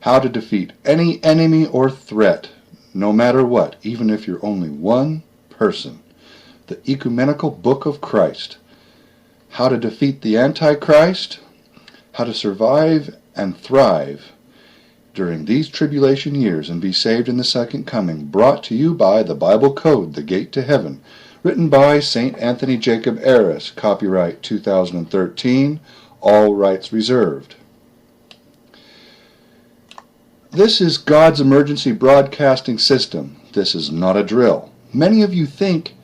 how to defeat any enemy or threat, no matter what, even if you're only one person. The Ecumenical Book of Christ. How to defeat the Antichrist, how to survive and thrive during these tribulation years and be saved in the second coming, brought to you by the Bible Code, The Gate to Heaven, written by St. Anthony Jacob Aris, copyright 2013, all rights reserved. This is God's emergency broadcasting system. This is not a drill. Many of you think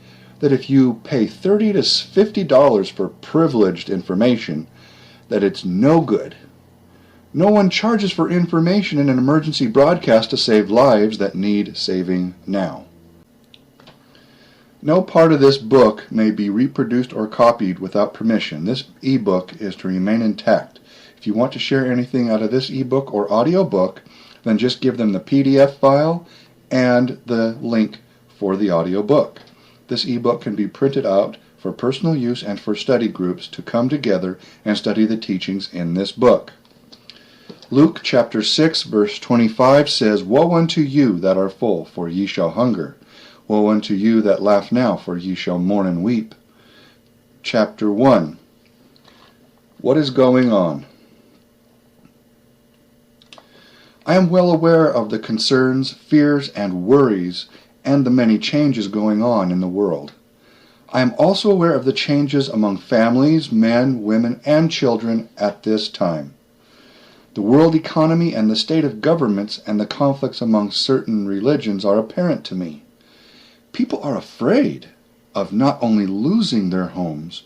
that if you pay $30 to $50 for privileged information, that it's no good. No one charges for information in an emergency broadcast to save lives that need saving now. No part of this book may be reproduced or copied without permission. This ebook is to remain intact. If you want to share anything out of this ebook or audio book, then just give them the PDF file and the link for the audio book. This ebook can be printed out for personal use and for study groups to come together and study the teachings in this book. Luke chapter 6 verse 25 says, Woe unto you that are full, for ye shall hunger. Woe unto you that laugh now, for ye shall mourn and weep. Chapter 1. What is going on? I am well aware of the concerns, fears, and worries, and the many changes going on in the world. I am also aware of the changes among families, men, women, and children at this time. The world economy and the state of governments and the conflicts among certain religions are apparent to me. People are afraid of not only losing their homes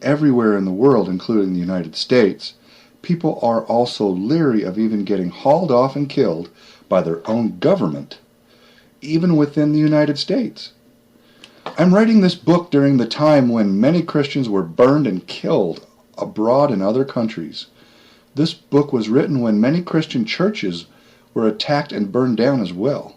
everywhere in the world, including the United States, people are also leery of even getting hauled off and killed by their own government, even within the United States. I'm writing this book during the time when many Christians were burned and killed abroad in other countries. This book was written when many Christian churches were attacked and burned down as well.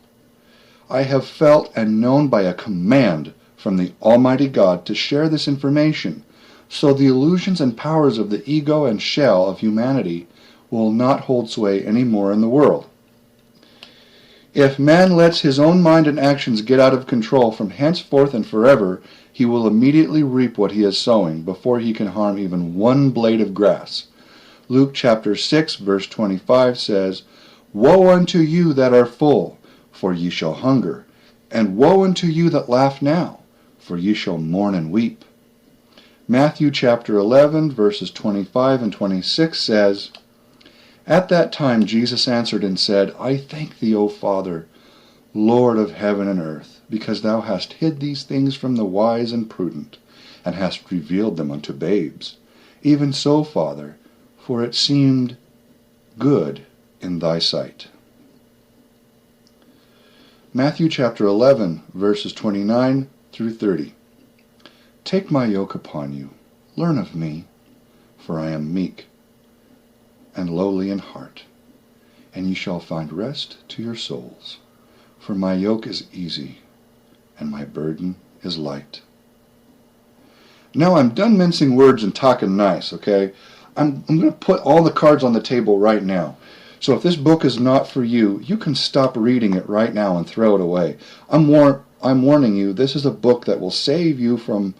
I have felt and known by a command from the Almighty God to share this information, so the illusions and powers of the ego and shell of humanity will not hold sway anymore in the world. If man lets his own mind and actions get out of control from henceforth and forever, he will immediately reap what he is sowing before he can harm even one blade of grass. Luke chapter 6 verse 25 says, Woe unto you that are full, for ye shall hunger, and woe unto you that laugh now, for ye shall mourn and weep. Matthew chapter 11 verses 25 and 26 says, At that time Jesus answered and said, I thank thee, O Father, Lord of heaven and earth, because thou hast hid these things from the wise and prudent, and hast revealed them unto babes. Even so, Father, for it seemed good in thy sight. Matthew chapter 11 verses 29 through 30. Take my yoke upon you, learn of me, for I am meek and lowly in heart, and ye shall find rest to your souls. For my yoke is easy, and my burden is light. Now I'm done mincing words and talking nice, okay? I'm going to put all the cards on the table right now. So if this book is not for you, you can stop reading it right now and throw it away. I'm warning you, this is a book that will save you from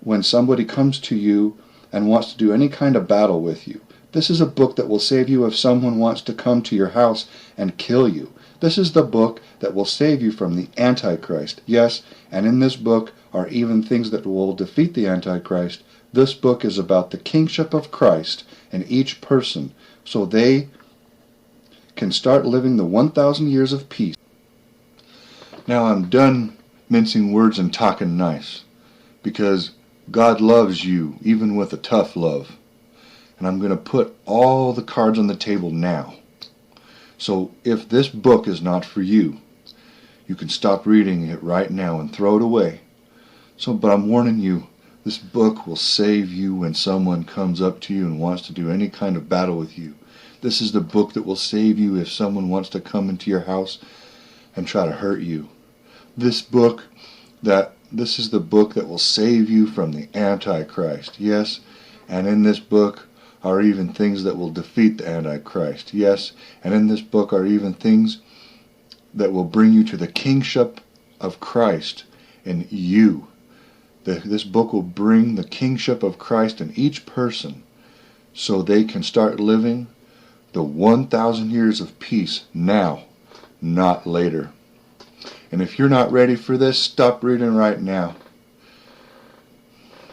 when somebody comes to you and wants to do any kind of battle with you. This is a book that will save you if someone wants to come to your house and kill you. This is the book that will save you from the Antichrist. Yes, and in this book are even things that will defeat the Antichrist. This book is about the kingship of Christ in each person, so they can start living the 1,000 years of peace. Now I'm done mincing words and talking nice, because God loves you, even with a tough love. And I'm going to put all the cards on the table now. So if this book is not for you, you can stop reading it right now and throw it away. But I'm warning you, this book will save you when someone comes up to you and wants to do any kind of battle with you. This is the book that will save you if someone wants to come into your house and try to hurt you. This is the book that will save you from the Antichrist. Yes, and in this book are even things that will defeat the Antichrist. Yes, and in this book are even things that will bring you to the kingship of Christ in you. This book will bring the kingship of Christ in each person so they can start living the 1,000 years of peace now, not later. And if you're not ready for this, stop reading right now.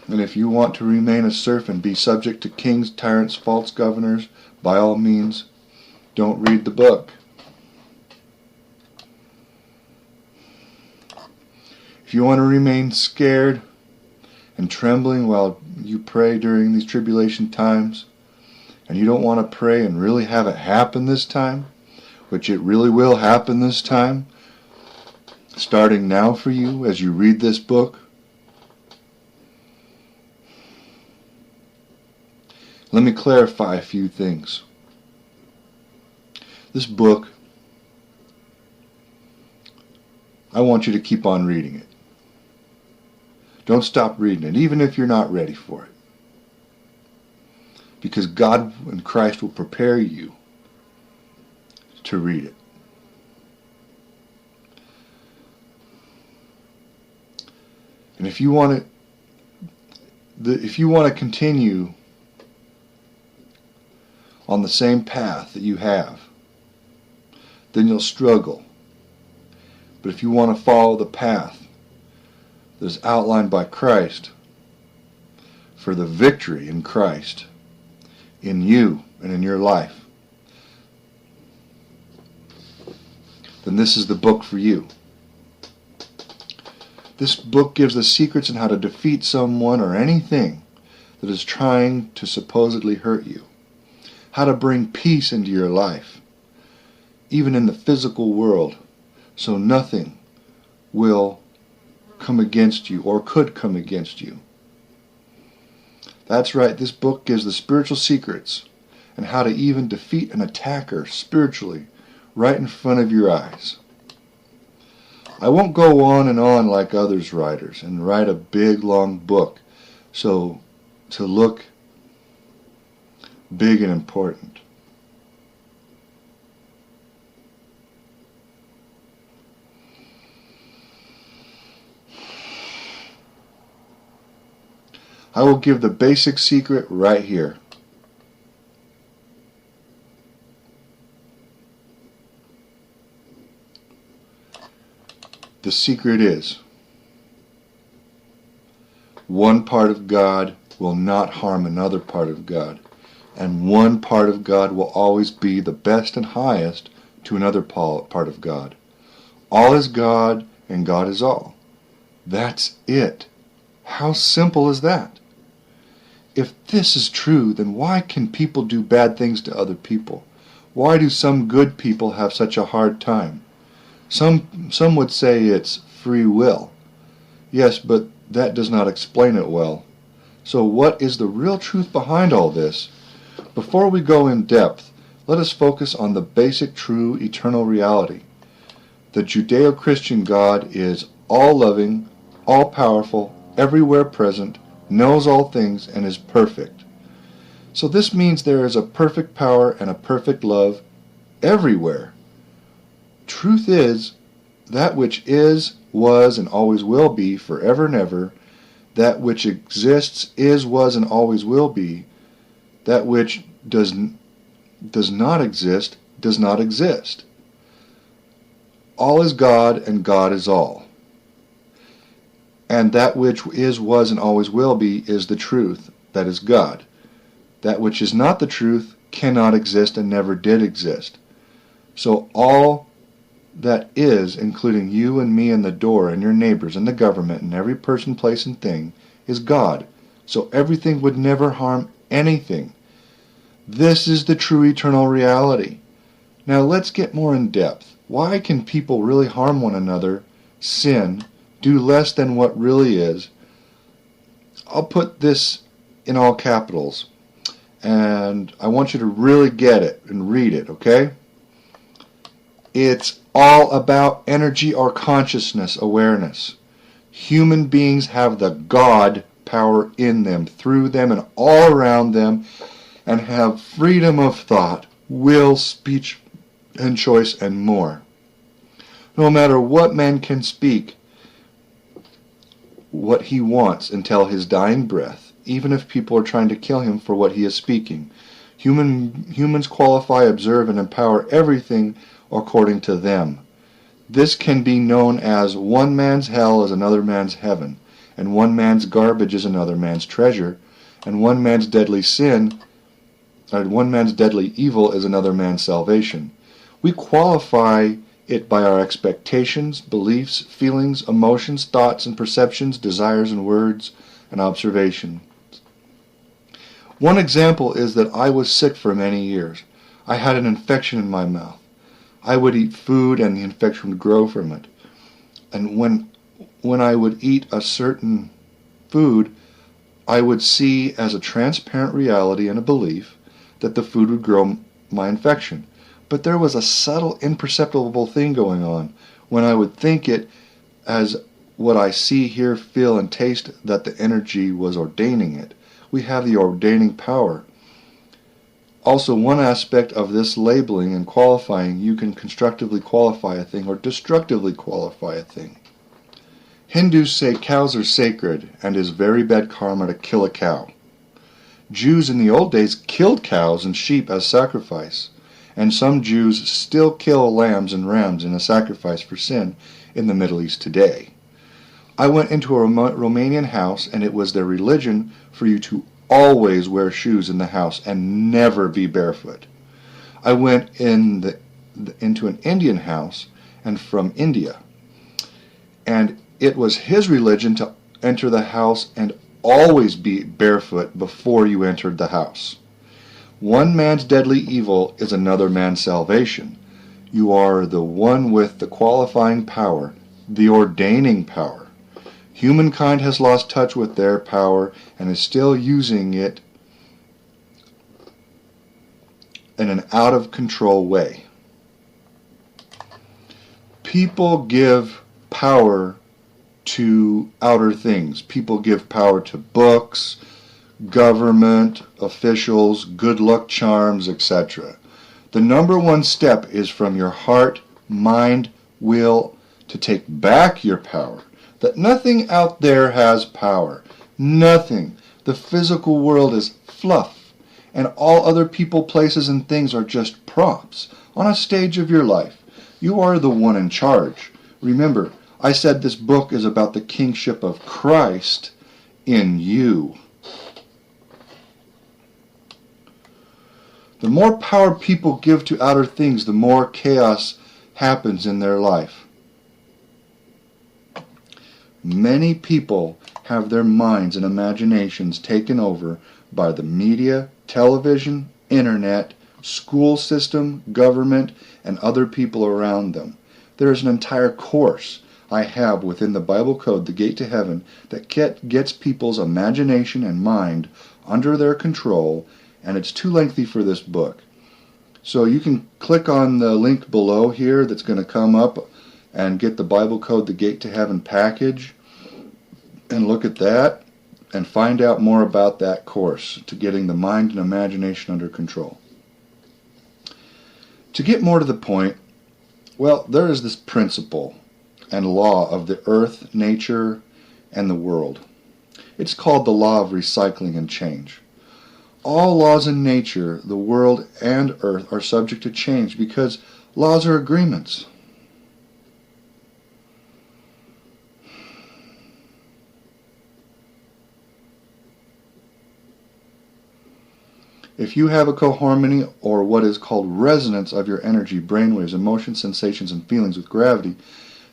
And if you want to remain a serf and be subject to kings, tyrants, false governors, by all means, don't read the book. If you want to remain scared and trembling while you pray during these tribulation times, and you don't want to pray and really have it happen this time, which it really will happen this time, starting now for you as you read this book, let me clarify a few things. This book, I want you to keep on reading it. Don't stop reading it, even if you're not ready for it. Because God and Christ will prepare you to read it. And if you want to continue on the same path that you have, then you'll struggle. But if you want to follow the path that is outlined by Christ for the victory in Christ, in you and in your life, then this is the book for you. This book gives the secrets on how to defeat someone or anything that is trying to supposedly hurt you. How to bring peace into your life, even in the physical world, so nothing will come against you or could come against you. That's right, this book gives the spiritual secrets and how to even defeat an attacker spiritually right in front of your eyes. I won't go on and on like others writers and write a big long book so to look big and important. I will give the basic secret right here. The secret is, one part of God will not harm another part of God, and one part of God will always be the best and highest to another part of God. All is God, and God is all. That's it. How simple is that? If this is true, then why can people do bad things to other people? Why do some good people have such a hard time? Some would say it's free will. Yes, but that does not explain it well. So what is the real truth behind all this? Before we go in depth, let us focus on the basic, true, eternal reality. The Judeo-Christian God is all-loving, all-powerful, everywhere present, knows all things, and is perfect. So this means there is a perfect power and a perfect love everywhere. Truth is, that which is, was, and always will be, forever and ever, that which exists, is, was, and always will be, that which does not exist, does not exist. All is God, and God is all. And that which is, was, and always will be is the truth, that is God. That which is not the truth cannot exist and never did exist. So all that is, including you and me and the door and your neighbors and the government and every person, place, and thing, is God. So everything would never harm anything. This is the true eternal reality. Now let's get more in depth. Why can people really harm one another, sin, do less than what really is? I'll put this in all capitals, and I want you to really get it and read it, okay? It's all about energy or consciousness awareness. Human beings have the God power in them, through them, and all around them, and have freedom of thought, will, speech, and choice, and more. No matter what man can speak what he wants until his dying breath, even if people are trying to kill him for what he is speaking. Humans qualify, observe, and empower everything according to them. This can be known as one man's hell is another man's heaven, and one man's garbage is another man's treasure, and one man's deadly evil is another man's salvation. We qualify it by our expectations, beliefs, feelings, emotions, thoughts, and perceptions, desires, and words, and observations. One example is that I was sick for many years. I had an infection in my mouth. I would eat food and the infection would grow from it. And when I would eat a certain food, I would see as a transparent reality and a belief that the food would grow my infection. But there was a subtle, imperceptible thing going on when I would think it as what I see, hear, feel, and taste, that the energy was ordaining it. We have the ordaining power. Also, one aspect of this labeling and qualifying, you can constructively qualify a thing or destructively qualify a thing. Hindus say cows are sacred and is very bad karma to kill a cow. Jews in the old days killed cows and sheep as sacrifice, and some Jews still kill lambs and rams in a sacrifice for sin in the Middle East today. I went into a Romanian house, and it was their religion for you to always wear shoes in the house and never be barefoot. I went into an Indian house, and from India, and it was his religion to enter the house and always be barefoot before you entered the house. One man's deadly evil is another man's salvation. You are the one with the qualifying power, the ordaining power. Humankind has lost touch with their power and is still using it in an out-of-control way. People give power to outer things. People give power to books, government, officials, good luck charms, etc. The number one step is from your heart, mind, will to take back your power. That nothing out there has power. Nothing. The physical world is fluff, and all other people, places, and things are just props on a stage of your life. You are the one in charge. Remember, I said this book is about the kingship of Christ in you. The more power people give to outer things, the more chaos happens in their life. Many people have their minds and imaginations taken over by the media, television, internet, school system, government, and other people around them. There is an entire course I have within the Bible Code, The Gate to Heaven, that gets people's imagination and mind under their control, and it's too lengthy for this book. So you can click on the link below here that's going to come up and get the Bible Code, The Gate to Heaven package, and look at that and find out more about that course to getting the mind and imagination under control. To get more to the point, well, there is this principle and law of the earth, nature, and the world. It's called the law of recycling and change. All laws in nature, the world, and earth are subject to change because laws are agreements. If you have a coharmony or what is called resonance of your energy, brainwaves, emotions, sensations, and feelings with gravity,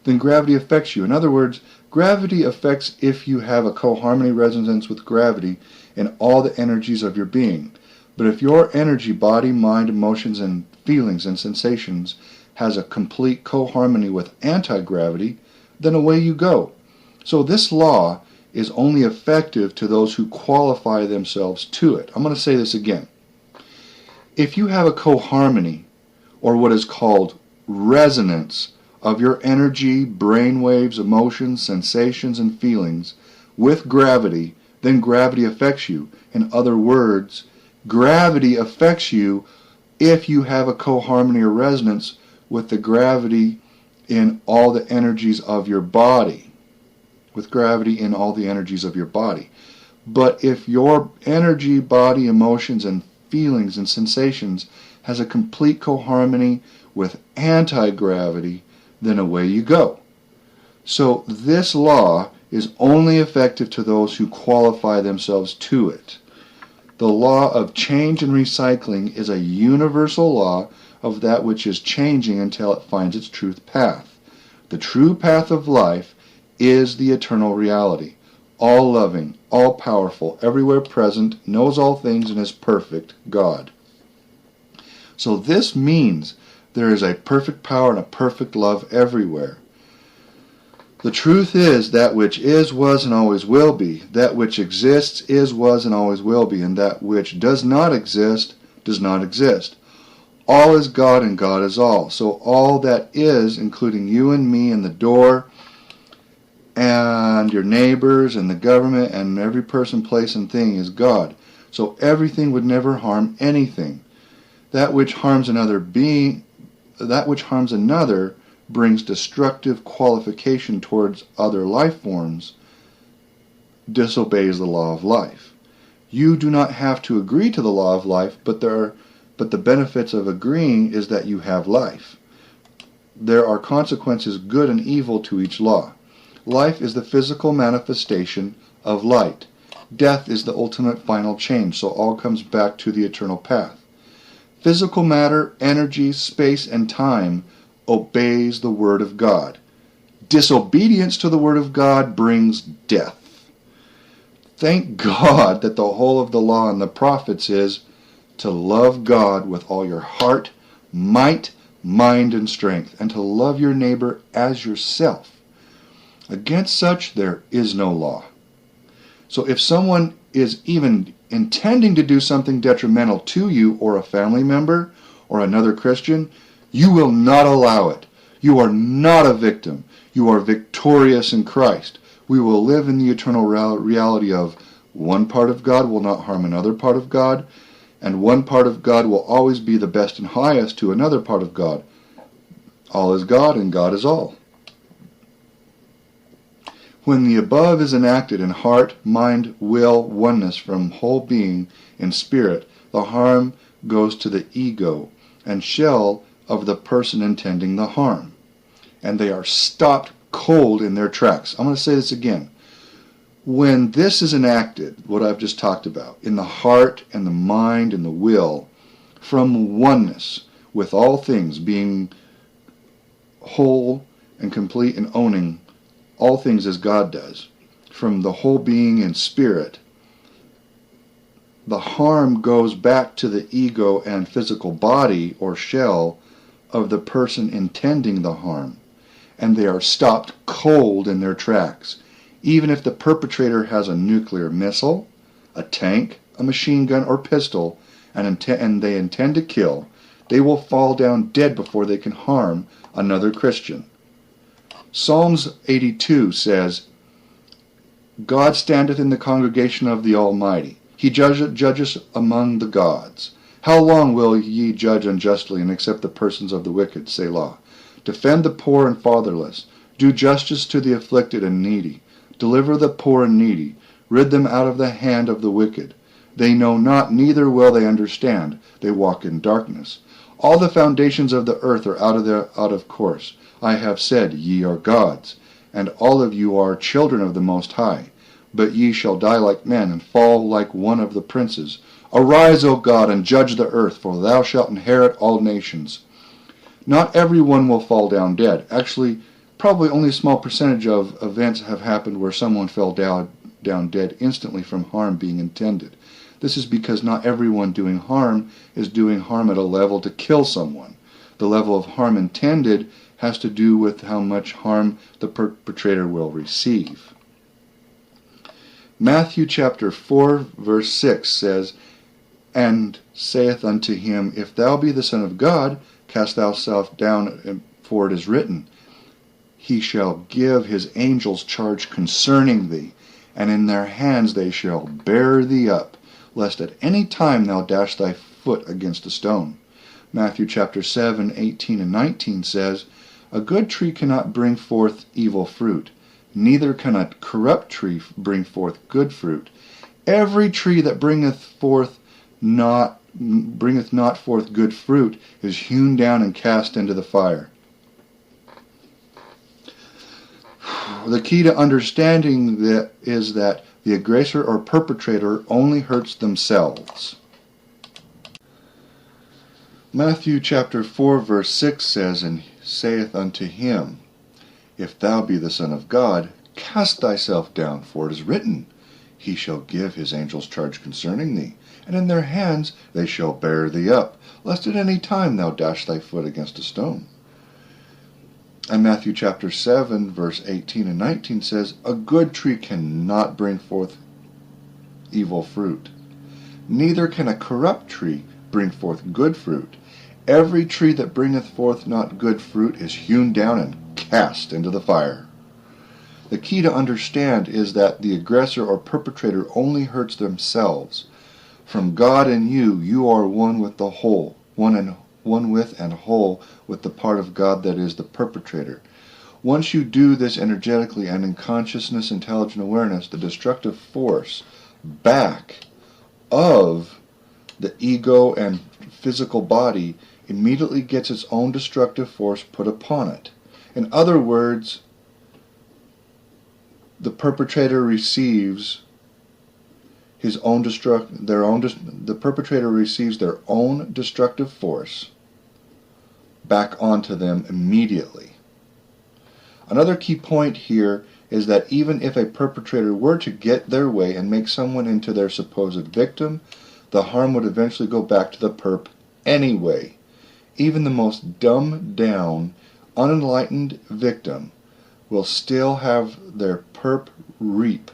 then gravity affects you. In other words, gravity affects if you have a coharmony resonance with gravity in all the energies of your being. But if your energy, body, mind, emotions, and feelings and sensations has a complete coharmony with anti-gravity, then away you go. So this law is only effective to those who qualify themselves to it. I'm going to say this again. If you have a coharmony, or what is called resonance, of your energy, brainwaves, emotions, sensations, and feelings with gravity, then gravity affects you. In other words, Gravity affects you if you have a coharmony or resonance with the gravity in all the energies of your body. With gravity in all the energies of your body. But if your energy, body, emotions, and feelings and sensations has a complete coharmony with anti-gravity, then away you go. So this law is only effective to those who qualify themselves to it. The law of change and recycling is a universal law of that which is changing until it finds its truth path. The true path of life is the eternal reality, all-loving, all-powerful, everywhere present, knows all things, and is perfect, God. So this means there is a perfect power and a perfect love everywhere. The truth is that which is, was, and always will be. That which exists is, was, and always will be. And that which does not exist, does not exist. All is God and God is all. So all that is, including you and me and the door, and your neighbors and the government and every person, place, and thing is God. So everything would never harm anything. That which harms another brings destructive qualification towards other life forms, disobeys the law of life. You do not have to agree to the law of life, but the benefits of agreeing is that you have life. There are consequences, good and evil, to each law. Life is the physical manifestation of light. Death is the ultimate final change, so all comes back to the eternal path. Physical matter, energy, space, and time obeys the Word of God. Disobedience to the Word of God brings death. Thank God that the whole of the law and the prophets is to love God with all your heart, might, mind, and strength, and to love your neighbor as yourself. Against such there is no law. So if someone is even intending to do something detrimental to you or a family member or another Christian, you will not allow it. You are not a victim. You are victorious in Christ. We will live in the eternal reality of one part of God will not harm another part of God, and one part of God will always be the best and highest to another part of God. All is God and God is all. When the above is enacted in heart, mind, will, oneness from whole being in spirit, the harm goes to the ego and shell of the person intending the harm, and they are stopped cold in their tracks. I'm going to say this again. When this is enacted, what I've just talked about, in the heart and the mind and the will, from oneness with all things, being whole and complete and owning all things as God does, from the whole being in spirit, the harm goes back to the ego and physical body or shell of the person intending the harm, and they are stopped cold in their tracks. Even if the perpetrator has a nuclear missile, a tank, a machine gun, or pistol, and they intend to kill, they will fall down dead before they can harm another Christian. Psalms 82 says, God standeth in the congregation of the Almighty. He judges among the gods. How long will ye judge unjustly and accept the persons of the wicked? Selah. Defend the poor and fatherless. Do justice to the afflicted and needy. Deliver the poor and needy. Rid them out of the hand of the wicked. They know not, neither will they understand. They walk in darkness. All the foundations of the earth are out of course. I have said, ye are gods, and all of you are children of the Most High. But ye shall die like men, and fall like one of the princes. Arise, O God, and judge the earth, for thou shalt inherit all nations. Not everyone will fall down dead. Actually, probably only a small percentage of events have happened where someone fell down dead instantly from harm being intended. This is because not everyone doing harm is doing harm at a level to kill someone. The level of harm intended has to do with how much harm the perpetrator will receive. Matthew chapter 4 verse 6 says, And saith unto him, If thou be the Son of God, cast thyself down, for it is written, He shall give his angels charge concerning thee, and in their hands they shall bear thee up, lest at any time thou dash thy foot against a stone. Matthew chapter 7, 18 and 19 says, A good tree cannot bring forth evil fruit, neither can a corrupt tree bring forth good fruit. Every tree that bringeth not forth good fruit is hewn down and cast into the fire. The key to understanding that is that the aggressor or perpetrator only hurts themselves. Matthew chapter 4 verse 6 says, And saith unto him, If thou be the Son of God, cast thyself down, for it is written, He shall give his angels charge concerning thee, and in their hands they shall bear thee up, lest at any time thou dash thy foot against a stone. And Matthew chapter 7 verse 18 and 19 says, A good tree cannot bring forth evil fruit, neither can a corrupt tree bring forth good fruit. Every tree that bringeth forth not good fruit is hewn down and cast into the fire. The key to understand is that the aggressor or perpetrator only hurts themselves. From God and you are one with the whole, one with and whole with the part of God that is the perpetrator. Once you do this energetically and in consciousness, intelligent awareness, the destructive force back of the ego and physical body immediately gets its own destructive force put upon it. In other words, the perpetrator receives the perpetrator receives their own destructive force back onto them immediately. Another key point here is that even if a perpetrator were to get their way and make someone into their supposed victim, the harm would eventually go back to the perp anyway. Even the most dumbed down, unenlightened victim will still have their perp reap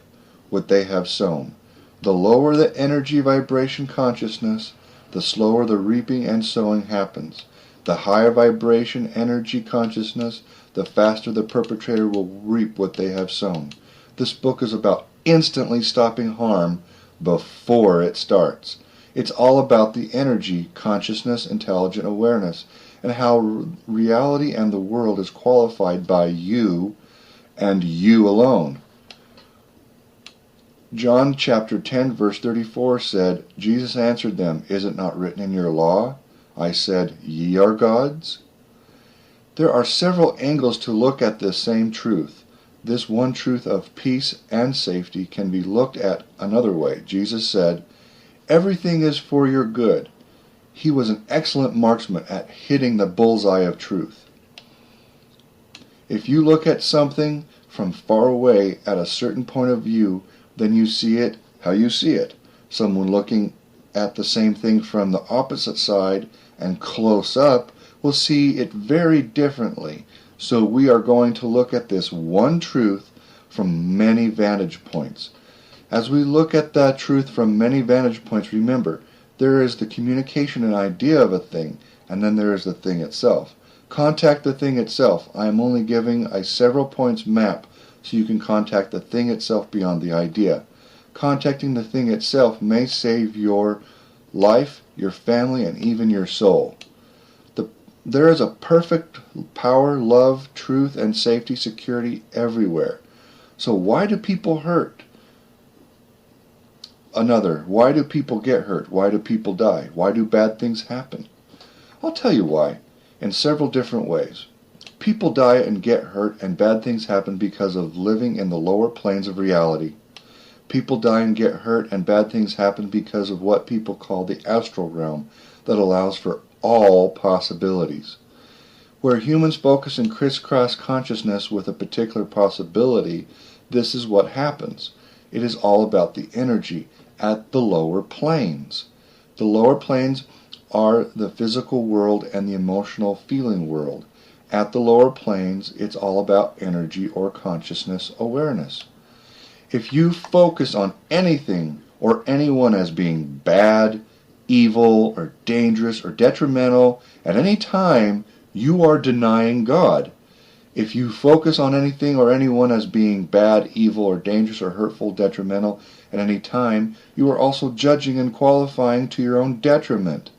what they have sown. The lower the energy vibration consciousness, the slower the reaping and sowing happens. The higher vibration energy consciousness, the faster the perpetrator will reap what they have sown. This book is about instantly stopping harm before it starts. It's all about the energy, consciousness, intelligent awareness, and how reality and the world is qualified by you and you alone. John chapter 10 verse 34 said, Jesus answered them, Is it not written in your law? I said, Ye are gods? There are several angles to look at this same truth. This one truth of peace and safety can be looked at another way. Jesus said, Everything is for your good. He was an excellent marksman at hitting the bullseye of truth. If you look at something from far away at a certain point of view, then you see it how you see it. Someone looking at the same thing from the opposite side and close up will see it very differently. So we are going to look at this one truth from many vantage points. As we look at that truth from many vantage points, remember, there is the communication and idea of a thing, and then there is the thing itself. Contact the thing itself. I am only giving a several points map so you can contact the thing itself beyond the idea. Contacting the thing itself may save your life, your family, and even your soul. There is a perfect power, love, truth, and safety, security everywhere. So why do people hurt? Why do people get hurt? Why do people die? Why do bad things happen? I'll tell you why, in several different ways. People die and get hurt and bad things happen because of living in the lower planes of reality. People die and get hurt and bad things happen because of what people call the astral realm that allows for all possibilities. Where humans focus and crisscross consciousness with a particular possibility, this is what happens. It is all about the energy at the lower planes. The lower planes are the physical world and the emotional feeling world. At the lower planes, it's all about energy or consciousness awareness. If you focus on anything or anyone as being bad, evil, or dangerous, or detrimental at any time, you are denying God. If you focus on anything or anyone as being bad, evil, or dangerous, or hurtful, detrimental at any time, you are also judging and qualifying to your own detriment.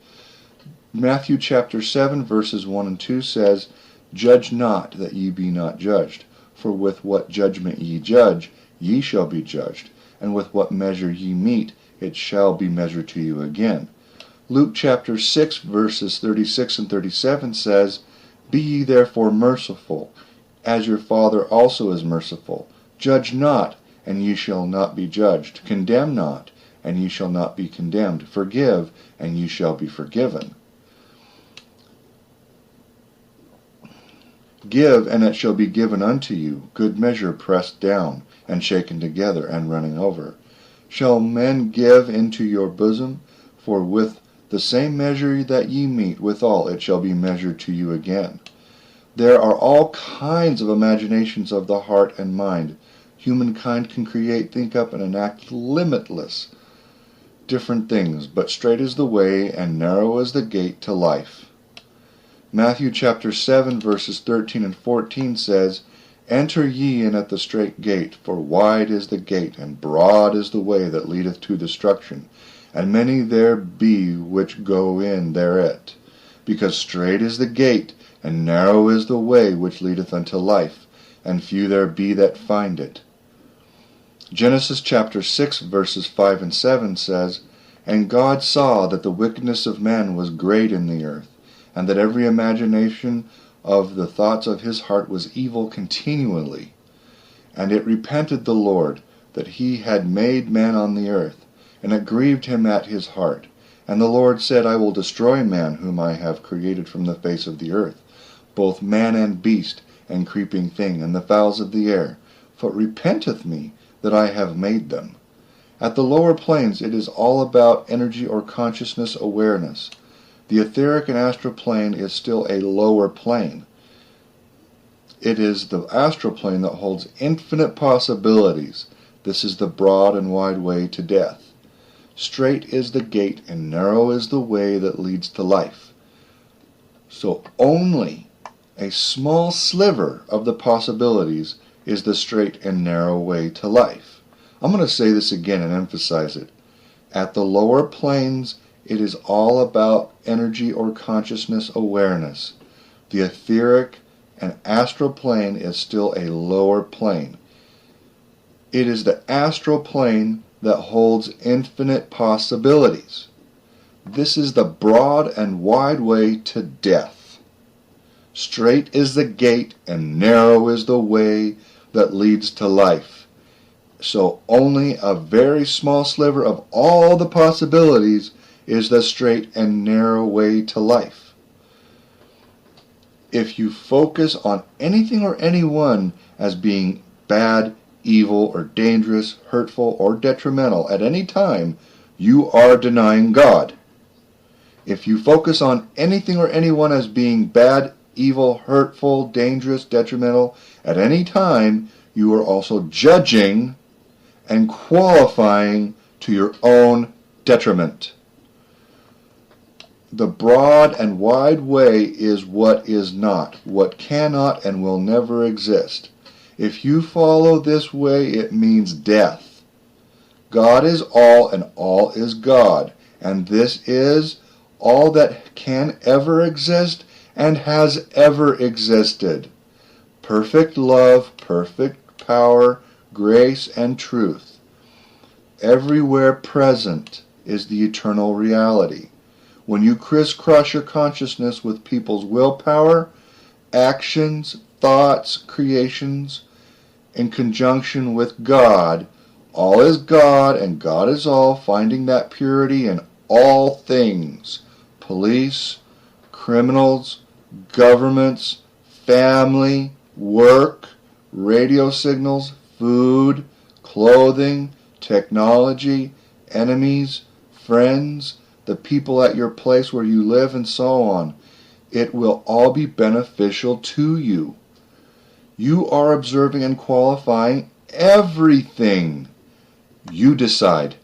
Matthew chapter 7 verses 1 and 2 says, "Judge not, that ye be not judged. For with what judgment ye judge, ye shall be judged. And with what measure ye mete, it shall be measured to you again." Luke chapter 6 verses 36 and 37 says, "Be ye therefore merciful, as your Father also is merciful. Judge not, and ye shall not be judged. Condemn not, and ye shall not be condemned. Forgive, and ye shall be forgiven." "Give, and it shall be given unto you, good measure pressed down, and shaken together, and running over. Shall men give into your bosom? For with the same measure that ye mete withal, it shall be measured to you again." There are all kinds of imaginations of the heart and mind. Humankind can create, think up, and enact limitless different things, but straight is the way, and narrow is the gate to life. Matthew chapter 7 verses 13 and 14 says, "Enter ye in at the strait gate, for wide is the gate, and broad is the way that leadeth to destruction, and many there be which go in thereat. Because strait is the gate, and narrow is the way which leadeth unto life, and few there be that find it." Genesis chapter 6 verses 5 and 7 says, "And God saw that the wickedness of man was great in the earth, and that every imagination of the thoughts of his heart was evil continually. And it repented the Lord that he had made man on the earth, and it grieved him at his heart. And the Lord said, I will destroy man whom I have created from the face of the earth, both man and beast, and creeping thing, and the fowls of the air, for it repenteth me that I have made them." At the lower planes, it is all about energy or consciousness awareness. The etheric and astral plane is still a lower plane. It is the astral plane that holds infinite possibilities. This is the broad and wide way to death. Straight is the gate, and narrow is the way that leads to life. So only a small sliver of the possibilities is the straight and narrow way to life. I'm going to say this again and emphasize it. At the lower planes, it is all about energy or consciousness awareness. The etheric and astral plane is still a lower plane. It is the astral plane that holds infinite possibilities. This is the broad and wide way to death. Straight is the gate, and narrow is the way that leads to life. So only a very small sliver of all the possibilities is the straight and narrow way to life. If you focus on anything or anyone as being bad, evil, or dangerous, hurtful, or detrimental at any time, you are denying God. If you focus on anything or anyone as being bad, evil, hurtful, dangerous, detrimental at any time, you are also judging and qualifying to your own detriment. The broad and wide way is what is not, what cannot and will never exist. If you follow this way, it means death. God is all, and all is God, and this is all that can ever exist and has ever existed. Perfect love, perfect power, grace, and truth. Everywhere present is the eternal reality. When you crisscross your consciousness with people's willpower, actions, thoughts, creations, in conjunction with God, all is God and God is all, finding that purity in all things. Police, criminals, governments, family, work, radio signals, food, clothing, technology, enemies, friends, the people at your place where you live, and so on. It will all be beneficial to you. You are observing and qualifying everything. You decide.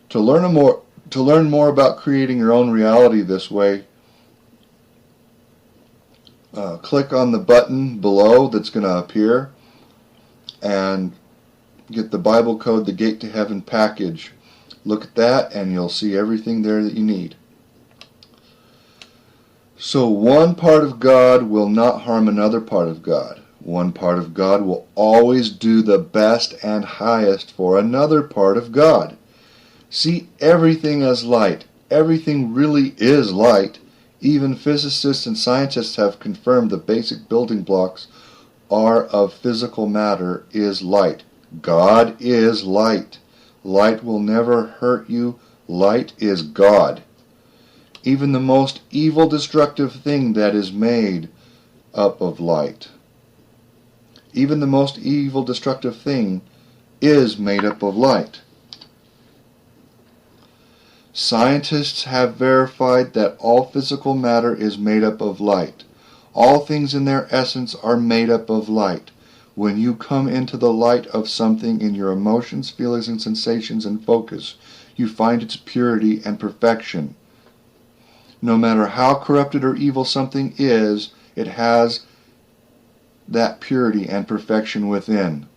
To learn more about creating your own reality this way, click on the button below that's going to appear, and Get the Bible Code, the Gate to Heaven package. Look at that and you'll see everything there that you need. So one part of God will not harm another part of God. One part of God will always do the best and highest for another part of God. See everything as light. Everything really is light. Even physicists and scientists have confirmed the basic building blocks are of physical matter is light. God is light. Light will never hurt you. Light is God. Even the most evil, destructive thing that is made up of light. Even the most evil, destructive thing is made up of light. Scientists have verified that all physical matter is made up of light. All things in their essence are made up of light. When you come into the light of something in your emotions, feelings, and sensations and focus, you find its purity and perfection. No matter how corrupted or evil something is, it has that purity and perfection within.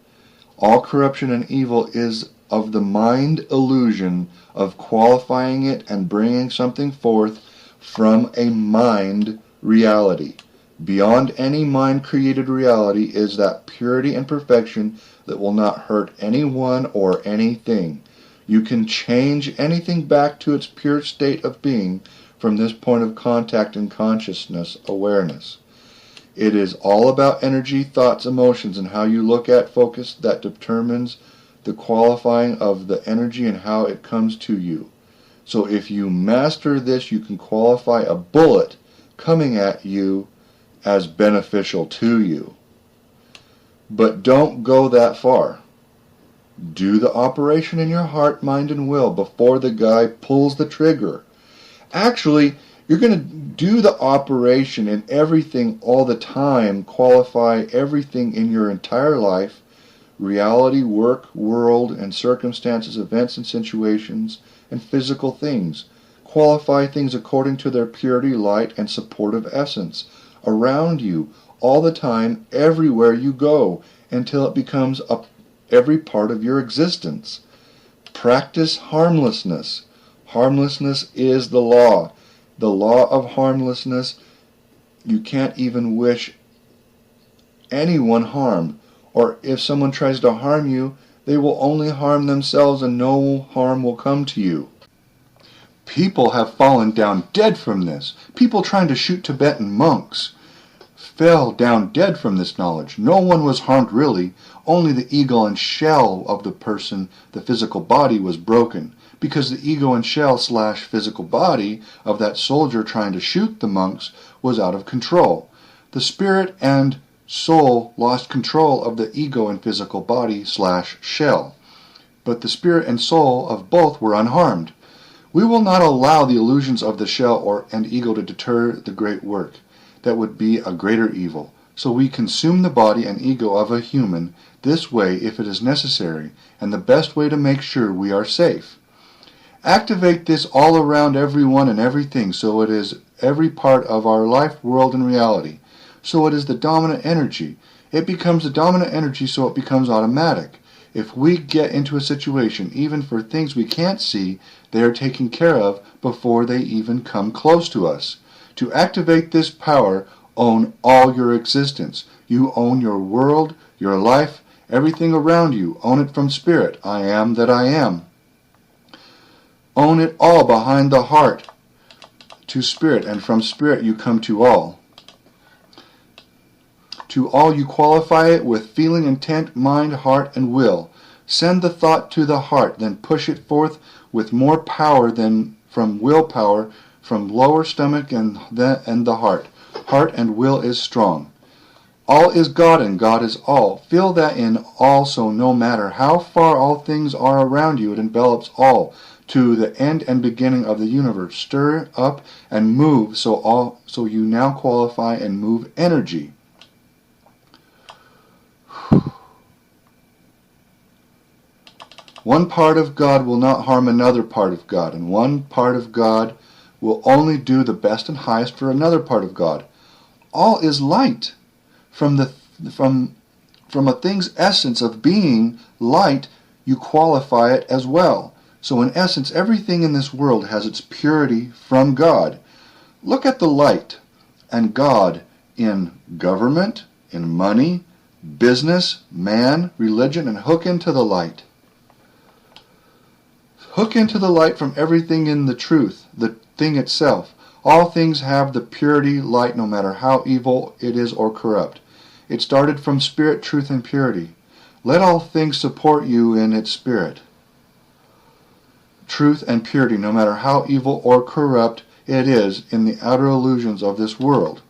All corruption and evil is of the mind illusion of qualifying it and bringing something forth from a mind reality. Beyond any mind-created reality is that purity and perfection that will not hurt anyone or anything. You can change anything back to its pure state of being from this point of contact and consciousness awareness. It is all about energy, thoughts, emotions, and how you look at focus that determines the qualifying of the energy and how it comes to you. So if you master this, you can qualify a bullet coming at you as beneficial to you. But don't go that far. Do the operation in your heart, mind, and will before the guy pulls the trigger. Actually, you're going to do the operation in everything all the time, qualify everything in your entire life, reality, work, world, and circumstances, events and situations, and physical things. Qualify things according to their purity, light, and supportive essence around you all the time, everywhere you go, until it becomes every part of your existence. Practice harmlessness. Harmlessness is the law. The law of harmlessness, you can't even wish anyone harm. Or if someone tries to harm you, they will only harm themselves and no harm will come to you. People have fallen down dead from this. People trying to shoot Tibetan monks fell down dead from this knowledge. No one was harmed really. Only the ego and shell of the person, the physical body, was broken. Because the ego and shell / physical body of that soldier trying to shoot the monks was out of control. The spirit and soul lost control of the ego and physical body / shell. But the spirit and soul of both were unharmed. We will not allow the illusions of the shell and ego to deter the great work. That would be a greater evil. So we consume the body and ego of a human this way if it is necessary, and the best way to make sure we are safe. Activate this all around everyone and everything so it is every part of our life, world, and reality. So it is the dominant energy. It becomes the dominant energy so it becomes automatic. If we get into a situation, even for things we can't see, they are taken care of before they even come close to us. To activate this power, own all your existence. You own your world, your life, everything around you. Own it from spirit. I am that I am. Own it all behind the heart to spirit, and from spirit you come to all. To all you qualify it with feeling, intent, mind, heart, and will. Send the thought to the heart, then push it forth with more power than from willpower, from lower stomach and the heart. Heart and will is strong. All is God and God is all. Feel that in all, so no matter how far all things are around you, it envelops all to the end and beginning of the universe. Stir up and move so you now qualify and move energy. One part of God will not harm another part of God, and one part of God will only do the best and highest for another part of God. All is light. From from a thing's essence of being light, you qualify it as well. So in essence, everything in this world has its purity from God. Look at the light and God in government, in money, business, man, religion, and hook into the light. Hook into the light from everything in the truth, the thing itself. All things have the purity light no matter how evil it is or corrupt. It started from spirit, truth, and purity. Let all things support you in its spirit, truth, and purity no matter how evil or corrupt it is in the outer illusions of this world.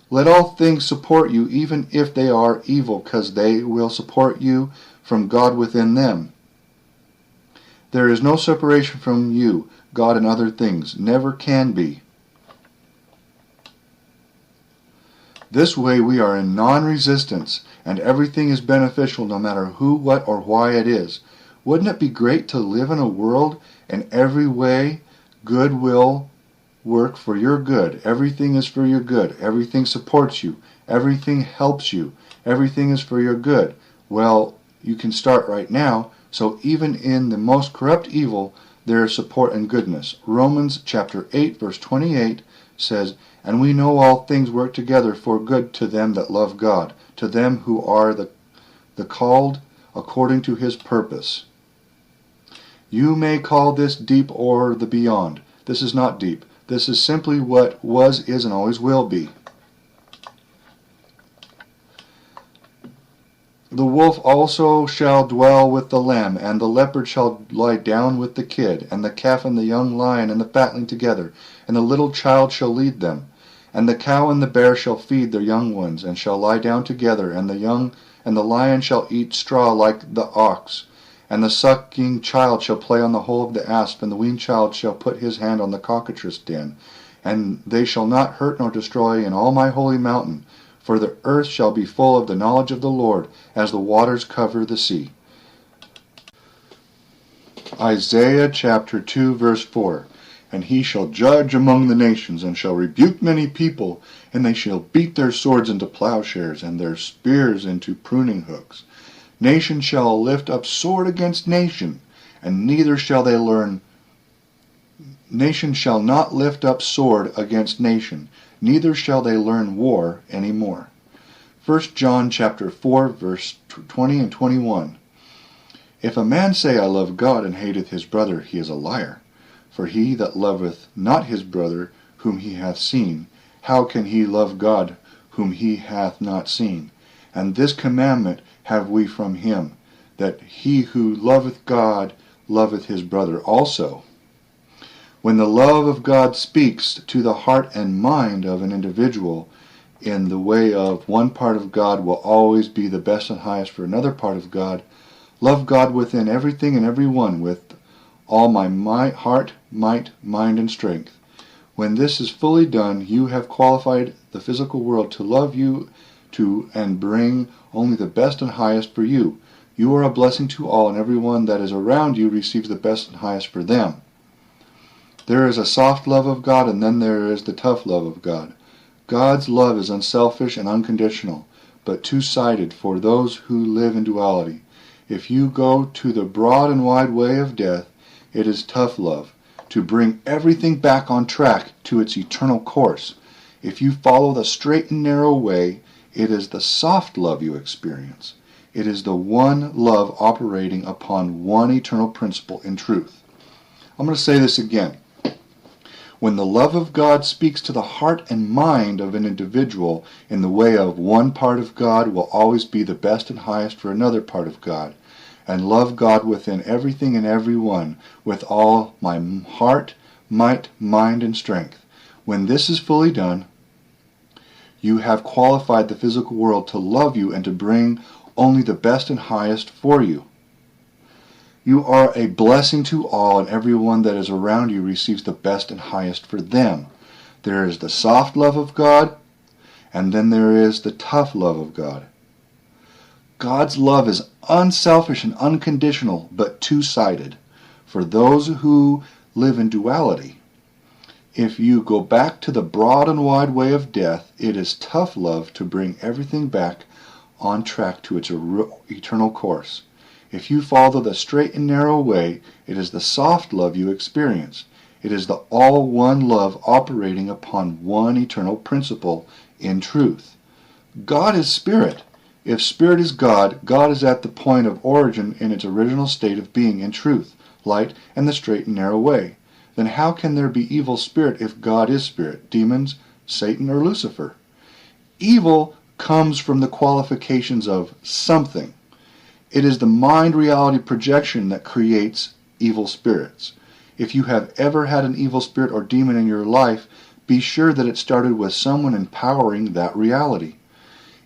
Let all things support you even if they are evil, because they will support you from God within them. There is no separation from you, God, and other things. Never can be. This way we are in non-resistance, and everything is beneficial no matter who, what, or why it is. Wouldn't it be great to live in a world in every way good will work for your good? Everything is for your good. Everything supports you. Everything helps you. Everything is for your good. Well, you can start right now. So even in the most corrupt evil, there is support and goodness. Romans chapter 8, verse 28 says, "And we know all things work together for good to them that love God, to them who are the called according to his purpose." You may call this deep or the beyond. This is not deep. This is simply what was, is, and always will be. The wolf also shall dwell with the lamb, and the leopard shall lie down with the kid, and the calf and the young lion and the fatling together, and the little child shall lead them. And the cow and the bear shall feed their young ones, and shall lie down together, and the lion shall eat straw like the ox. And the sucking child shall play on the hole of the asp, and the weaned child shall put his hand on the cockatrice den. And they shall not hurt nor destroy in all my holy mountain, for the earth shall be full of the knowledge of the Lord, as the waters cover the sea. Isaiah chapter 2, verse 4. And he shall judge among the nations, and shall rebuke many people, and they shall beat their swords into plowshares, and their spears into pruning hooks. Nation shall lift up sword against nation, and neither shall they learn. Nation shall not lift up sword against nation, neither shall they learn war any more. 1 John chapter 4, verse 20 and 21. If a man say, I love God, and hateth his brother, he is a liar. For he that loveth not his brother whom he hath seen, how can he love God whom he hath not seen? And this commandment have we from him, that he who loveth God loveth his brother also. When the love of God speaks to the heart and mind of an individual in the way of one part of God will always be the best and highest for another part of God, love God within everything and everyone with all my heart, might, mind, and strength. When this is fully done, you have qualified the physical world to love you to and bring only the best and highest for you. You are a blessing to all, and everyone that is around you receives the best and highest for them. There is a soft love of God, and then there is the tough love of God. God's love is unselfish and unconditional, but two-sided for those who live in duality. If you go to the broad and wide way of death, it is tough love, to bring everything back on track to its eternal course. If you follow the straight and narrow way, it is the soft love you experience. It is the one love operating upon one eternal principle in truth. I'm going to say this again. When the love of God speaks to the heart and mind of an individual in the way of one part of God will always be the best and highest for another part of God. And love God within everything and everyone with all my heart, might, mind, and strength. When this is fully done, you have qualified the physical world to love you and to bring only the best and highest for you. You are a blessing to all, and everyone that is around you receives the best and highest for them. There is the soft love of God, and then there is the tough love of God. God's love is unselfish and unconditional, but two-sided. For those who live in duality, if you go back to the broad and wide way of death, it is tough love to bring everything back on track to its eternal course. If you follow the straight and narrow way, it is the soft love you experience. It is the all-one love operating upon one eternal principle in truth. God is spirit. If spirit is God, God is at the point of origin in its original state of being in truth, light, and the straight and narrow way. Then how can there be evil spirit if God is spirit, demons, Satan, or Lucifer? Evil comes from the qualifications of something. It is the mind-reality projection that creates evil spirits. If you have ever had an evil spirit or demon in your life, be sure that it started with someone empowering that reality.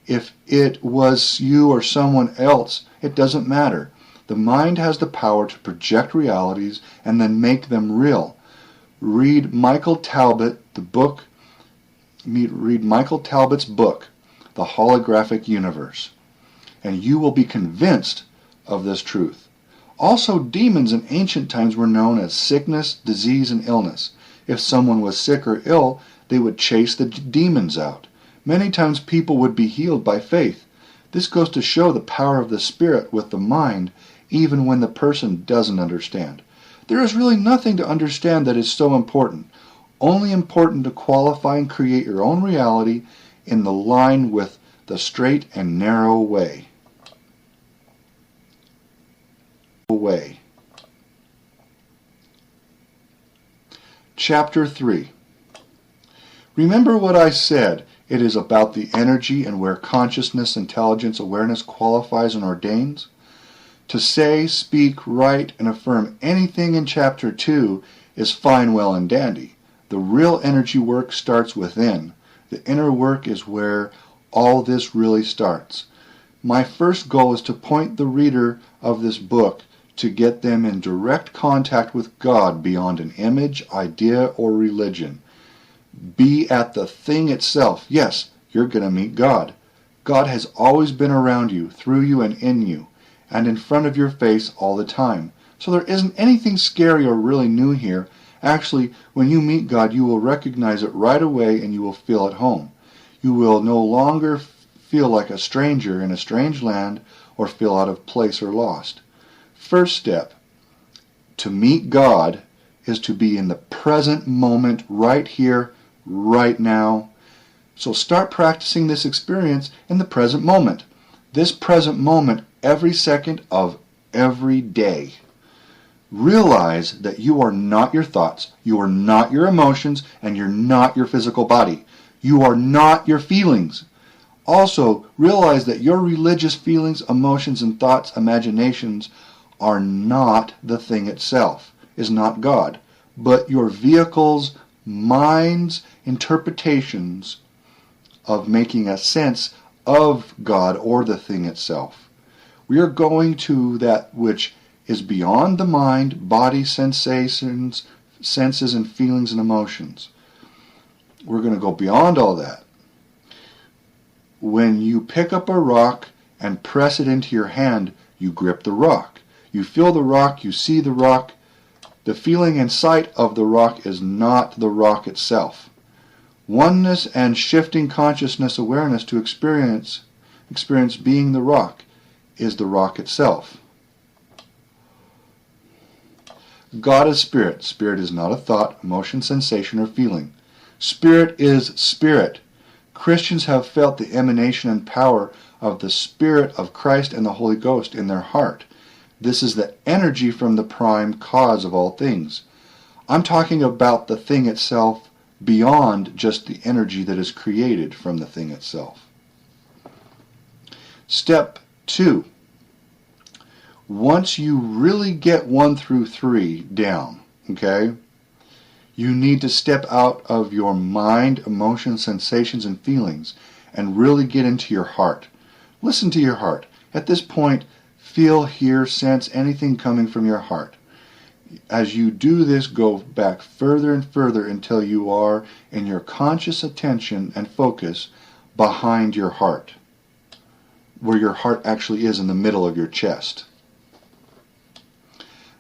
If it was you or someone else, it doesn't matter. The mind has the power to project realities and then make them real. Read Michael Talbot's book, The Holographic Universe, and you will be convinced of this truth. Also, demons in ancient times were known as sickness, disease, and illness. If someone was sick or ill, they would chase the demons out. Many times people would be healed by faith. This goes to show the power of the spirit with the mind, even when the person doesn't understand. There is really nothing to understand that is so important. Only important to qualify and create your own reality in the line with the straight and narrow way. Chapter 3. Remember what I said. It is about the energy and where consciousness, intelligence, awareness qualifies and ordains. To say, speak, write, and affirm anything in Chapter 2 is fine, well, and dandy. The real energy work starts within. The inner work is where all this really starts. My first goal is to point the reader of this book to get them in direct contact with God beyond an image, idea, or religion. Be at the thing itself. Yes, you're going to meet God. God has always been around you, through you, and in you, and in front of your face all the time. So there isn't anything scary or really new here. Actually, when you meet God, you will recognize it right away and you will feel at home. You will no longer feel like a stranger in a strange land or feel out of place or lost. First step to meet God is to be in the present moment, right here, right now. So start practicing this experience in the present moment. This present moment every second of every day. Realize that you are not your thoughts, you are not your emotions, and you're not your physical body. You are not your feelings. Also, realize that your religious feelings, emotions, and thoughts, imaginations are not the thing itself, is not God, but your vehicle's mind's interpretations of making a sense of God or the thing itself. We are going to that which is beyond the mind, body, sensations, senses, and feelings and emotions. We're going to go beyond all that. When you pick up a rock and press it into your hand, you grip the rock. You feel the rock, you see the rock. The feeling and sight of the rock is not the rock itself. Oneness and shifting consciousness awareness to experience being the rock is the rock itself. God is spirit. Spirit is not a thought, emotion, sensation, or feeling. Spirit is spirit. Christians have felt the emanation and power of the Spirit of Christ and the Holy Ghost in their heart. This is the energy from the prime cause of all things. I'm talking about the thing itself beyond just the energy that is created from the thing itself. Step 2. Once you really get 1 through 3 down, okay, you need to step out of your mind, emotions, sensations, and feelings and really get into your heart. Listen to your heart. At this point, feel, hear, sense anything coming from your heart. As you do this, go back further and further until you are in your conscious attention and focus behind your heart, where your heart actually is in the middle of your chest.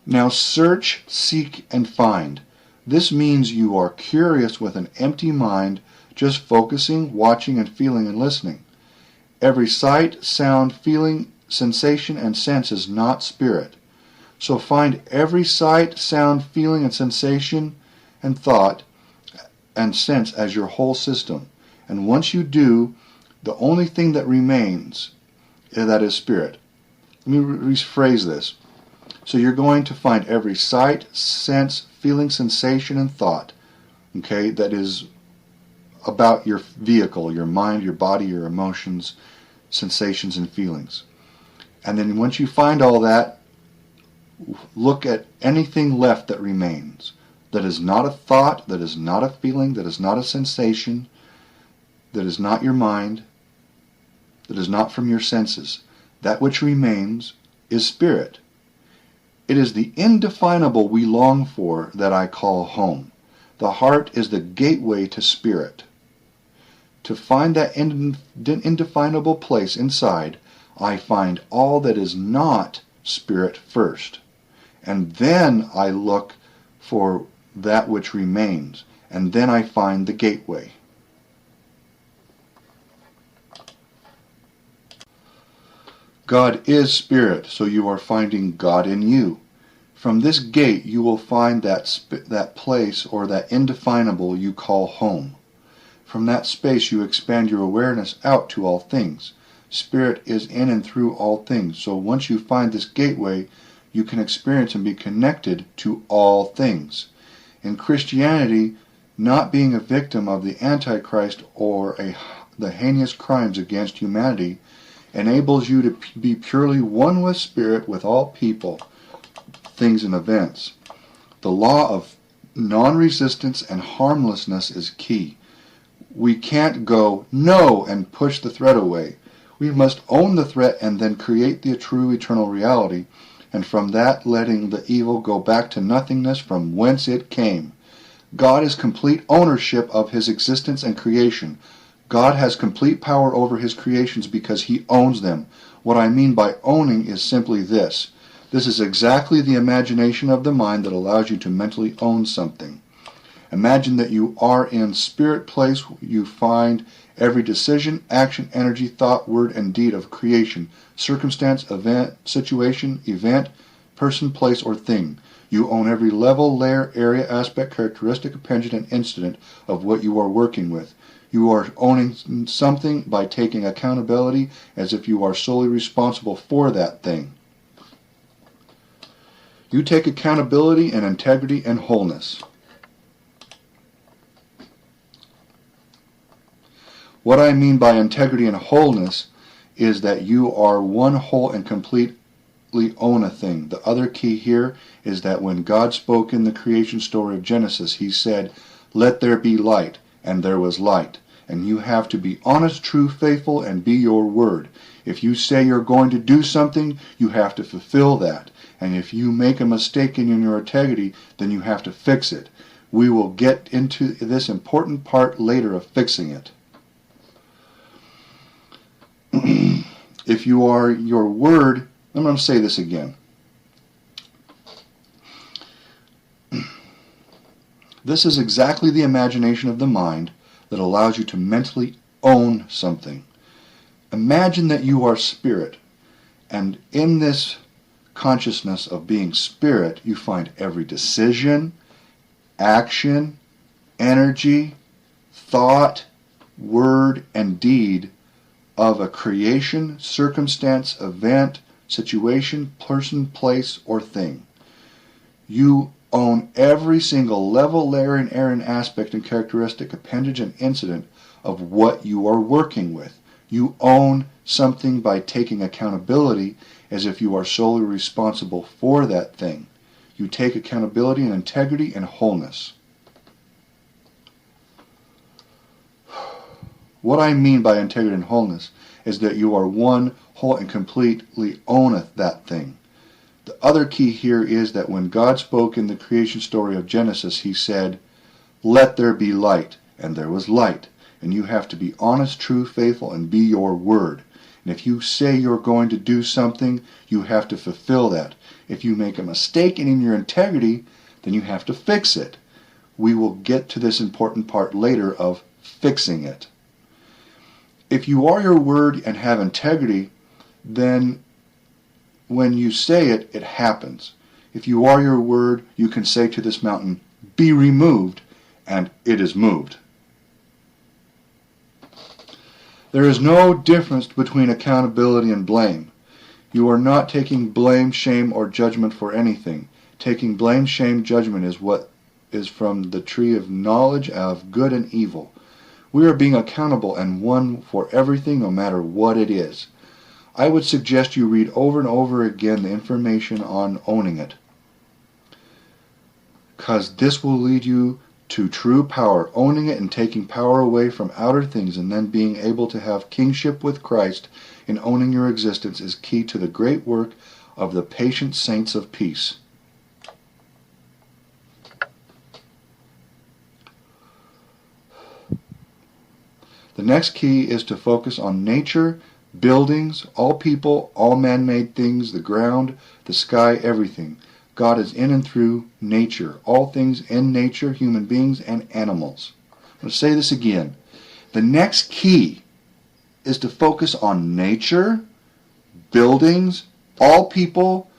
Now search, seek, and find. This means you are curious with an empty mind, just focusing, watching, and feeling and listening. Every sight, sound, feeling, sensation, and sense is not spirit. So find every sight, sound, feeling, and sensation, and thought, and sense as your whole system. And once you do, the only thing that remains, that is spirit. Let me rephrase this. So you're going to find every sight, sense, feeling, sensation, and thought, okay, that is about your vehicle, your mind, your body, your emotions, sensations, and feelings. And then once you find all that, look at anything left that remains. That is not a thought, that is not a feeling, that is not a sensation, that is not your mind, that is not from your senses. That which remains is spirit. It is the indefinable we long for that I call home. The heart is the gateway to spirit. To find that indefinable place inside, I find all that is not spirit first. And then I look for that which remains. And then I find the gateway. God is spirit, so you are finding God in you. From this gate you will find that place or that indefinable you call home. From that space you expand your awareness out to all things. Spirit is in and through all things, so once you find this gateway, you can experience and be connected to all things. In Christianity, not being a victim of the Antichrist or the heinous crimes against humanity enables you to be purely one with spirit with all people, things, and events. The law of non-resistance and harmlessness is key. We can't go, no, and push the threat away. We must own the threat and then create the true eternal reality, and from that letting the evil go back to nothingness from whence it came. God is complete ownership of his existence and creation. God has complete power over his creations because he owns them. What I mean by owning is simply this. This is exactly the imagination of the mind that allows you to mentally own something. Imagine that you are in spirit place. You find every decision, action, energy, thought, word, and deed of creation, circumstance, event, situation, event, person, place, or thing. You own every level, layer, area, aspect, characteristic, appendage, and incident of what you are working with. You are owning something by taking accountability as if you are solely responsible for that thing. You take accountability and integrity and wholeness. What I mean by integrity and wholeness is that you are one whole and completely own a thing. The other key here is that when God spoke in the creation story of Genesis, he said, "Let there be light," and there was light. And you have to be honest, true, faithful, and be your word. If you say you're going to do something, you have to fulfill that. And if you make a mistake in your integrity, then you have to fix it. We will get into this important part later of fixing it. If you are your word, I'm going to say this again. This is exactly the imagination of the mind that allows you to mentally own something. Imagine that you are spirit, and in this consciousness of being spirit, you find every decision, action, energy, thought, word, and deed of a creation, circumstance, event, situation, person, place, or thing. You own every single level, layer, and area and aspect and characteristic, appendage, and incident of what you are working with. You own something by taking accountability as if you are solely responsible for that thing. You take accountability and integrity and wholeness. What I mean by integrity and wholeness is that you are one, whole, and completely owneth that thing. The other key here is that when God spoke in the creation story of Genesis, he said, "Let there be light," and there was light. And you have to be honest, true, faithful, and be your word. And if you say you're going to do something, you have to fulfill that. If you make a mistake in your integrity, then you have to fix it. We will get to this important part later of fixing it. If you are your word and have integrity, then when you say it, it happens. If you are your word, you can say to this mountain, be removed, and it is moved. There is no difference between accountability and blame. You are not taking blame, shame, or judgment for anything. Taking blame, shame, judgment is what is from the tree of knowledge of good and evil. We are being accountable and one for everything, no matter what it is. I would suggest you read over and over again the information on owning it, because this will lead you to true power, owning it and taking power away from outer things, and then being able to have kingship with Christ in owning your existence is key to the great work of the patient saints of peace. The next key is to focus on nature, buildings, all people, all man-made things, the ground, the sky, everything. God is in and through nature, all things in nature, human beings and animals. I'm going to say this again. The next key is to focus on nature, buildings, all people,